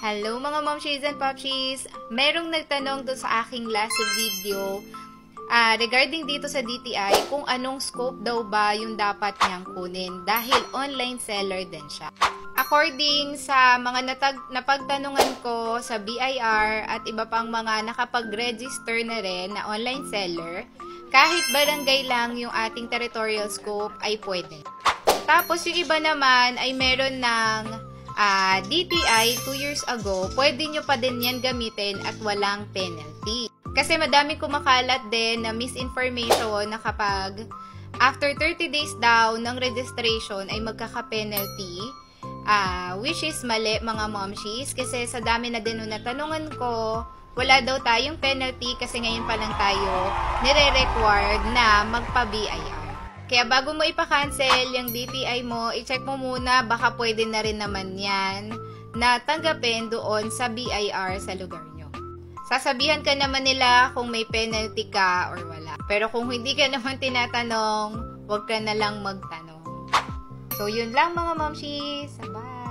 Hello mga momshies and popshies! Merong nagtanong doon sa aking last video regarding dito sa DTI kung anong scope daw ba yung dapat niyang kunin dahil online seller din siya. According sa mga napagtanungan ko sa BIR at iba pang mga nakapag-register na rin na online seller, kahit barangay lang yung ating territorial scope ay pwede. Tapos yung iba naman ay meron ng DTI 2 years ago, pwede nyo pa din yan gamitin at walang penalty. Kasi madami kumakalat din na misinformation na kapag after 30 days daw ng registration ay magkaka-penalty, which is mali mga momshies. Kasi sa dami na din na natanungan ko, wala daw tayong penalty kasi ngayon pa lang tayo nire-required na magpa-BIR. Kaya bago mo ipa-cancel yung DTI mo, i-check mo muna, baka pwede na rin naman yan na tanggapin doon sa BIR sa lugar nyo. Sasabihan ka naman nila kung may penalty ka or wala. Pero kung hindi ka naman tinatanong, huwag ka na lang magtanong. So, yun lang mga momshies. Bye!